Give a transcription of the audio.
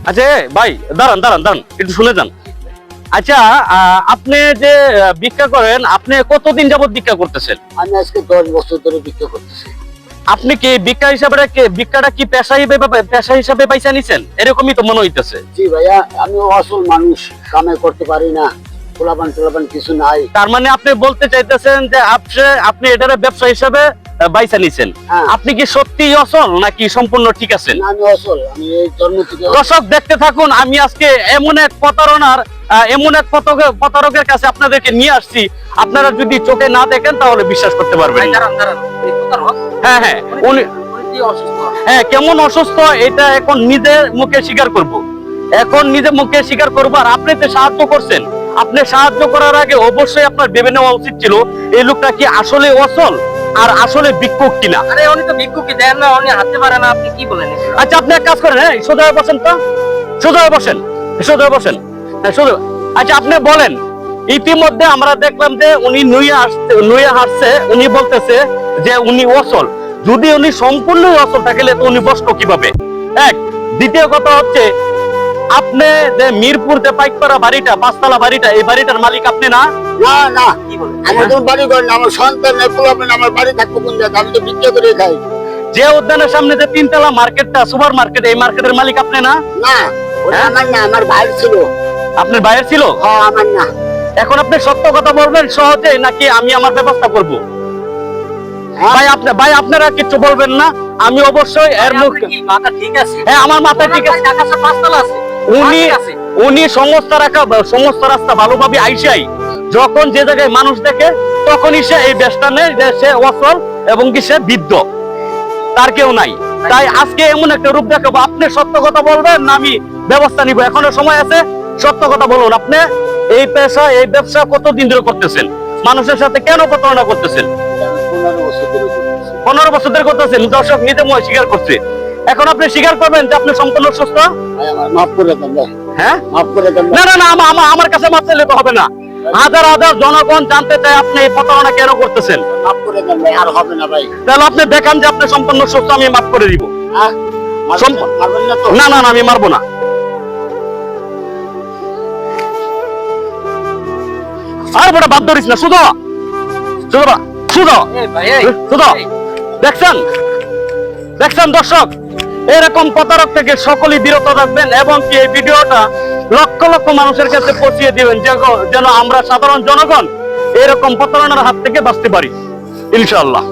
আচ্ছা ভাই দাঁড়ান দাঁড়ান দাঁড়ান একটু শুনে যান। আচ্ছা আপনি যে ভিক্ষা করেন, আপনি কতদিন যাবত ভিক্ষা করতেছেন? আমি আজকে 10 বছর ধরে ভিক্ষা করতেছি। আপনি কি ভিক্ষা হিসাবে ভিক্ষাটা কি পেশা হিসাবে পয়সা নিছেন? এরকমই তো মনে হইতেছে। জি ভাইয়া, আমি আসল মানুষ, কামাই করতে পারি না, পোলাপান কিছু নাই। তার মানে আপনি বলতে চাইতেছেন যে আপনি এটারে ব্যবসা হিসাবে পয়সা নিছেন। হ্যাঁ। আপনি কি সত্যি অসল নাকি সম্পূর্ণ ঠিক আছেন? না, আমি আসল, আমি এই জন্ম থেকে। দর্শক দেখতে থাকুন, আমি আজকে এমন এক প্রতারকের কাছে আপনাদেরকে নিয়ে আসছি। আপনারা যদি চোখে না দেখেন তাহলে বিশ্বাস করতে পারবেন না। হ্যাঁ হ্যাঁ, উনি হ্যাঁ কেমন অসুস্থ এটা এখন নিজের মুখে স্বীকার করব। আর আপনি তো সাহায্য করছেন। আপনি সাহায্য করার আগে অবশ্যই আপনার ভেবে নেওয়া উচিত ছিল এই লোকটা কি আসলে অসল আর আসলে ভিক্ষুক কিনা। আরে উনি তো ভিক্ষুকই দেন না, উনি হাঁটতে পারে না, আপনি কি বলেন? আচ্ছা আপনি এক কাজ করেন, হ্যাঁ সোজা হয়ে বসেন তো, সোজা হয়ে বসেন, সোজা হয়ে বসেন, হ্যাঁ সোজা। আচ্ছা আপনি বলেন, ইতিমধ্যে আমরা দেখলাম যে উনি নুয়ে হাঁটছে, উনি বলতেছে যে উনি অসল। যদি উনি সম্পূর্ণ অসল থাকলে তো উনি বসলো কিভাবে? এক, দ্বিতীয় কথা হচ্ছে আপনি যে মিরপুর যে পাইকপাড়া বাড়িটা, 5 তলা বাড়িটা, এই বাড়িটার মালিক আপনি না? না না, কি বলেন? আমার তো বাড়ি ঘর না, আমার সন্তান নাই, পোলাপান, আমার বাড়ি থাকবো কোন জায়গায়? আমি তো ভিক্ষা করে খাই। যে উদ্যানের সামনে যে 3 তলা মার্কেটটা, সুপার মার্কেট, এই মার্কেটের মালিক আপনি না? না, ওটা আমার না, আমার ভাই ছিল। আপনার ভাইয়ের ছিল? হ্যাঁ, আমার না। এখন আপনি সত্য কথা বলবেন সহজে নাকি আমি আমার ব্যবস্থা করব? হ্যাঁ? ভাই আপনারা কিছু বলবেন না, আমি অবশ্যই এর মুখ। আপনার কি মাথা ঠিক আছে? হ্যাঁ আমার মাথা ঠিক আছে। ঢাকা শহর 5 তলা আছে। উনি সমস্ত রাস্তা ভালোভাবে আইসাই যখন যে জায়গায় মানুষ দেখে তখনই সে এই বেশটা নেয় যে সে অসল এবং কি সে বৃদ্ধ, তার কেউ নাই। তাই আজকে এমন একটা রূপ দেখাবো। আপনি সত্য কথা বলবেন না আমি ব্যবস্থা নিব? এখনো সময় আছে, সত্য কথা বলুন। আপনি এই ব্যবসা কতদিন ধরে করতেছেন? মানুষের সাথে কেন প্রতারণা করতেছেন? আমি 15 বছর ধরে করতেছি। 15 বছর ধরে করতেছেন। দর্শক নিজে মই স্বীকার করছে। এখন আপনি স্বীকার করবেন যে আপনি সম্পূর্ণ সুস্থ? ভাই, আমার মাফ করে দেন ভাই, হ্যাঁ মাফ করে দেন ভাই। না না না, আমার কাছে মাপ চাইলে তো হবে না। হাজার হাজার জনগণ জানতে চায় আপনি এই প্রতারণা কেন করতেছেন। মাফ করে দেন ভাই, আর হবে না ভাই। তাহলে আপনি দেখান যে আপনি সম্পূর্ণ সুস্থ, আমি মাফ করে দিব। হ্যাঁ? মারবেন না তো? না না না, আমি মারবো না। আর বড় বাদ ধরিস না, শুধু এই ভাই, এই, শুধু এই, দেখছেন দর্শক, এরকম প্রতারক থেকে সকলেই বিরত থাকবেন এবং কি এই ভিডিওটা লক্ষ লক্ষ মানুষের কাছে পৌঁছিয়ে দিবেন যেন আমরা সাধারণ জনগণ এরকম প্রতারণার হাত থেকে বাঁচতে পারি ইনশাআল্লাহ।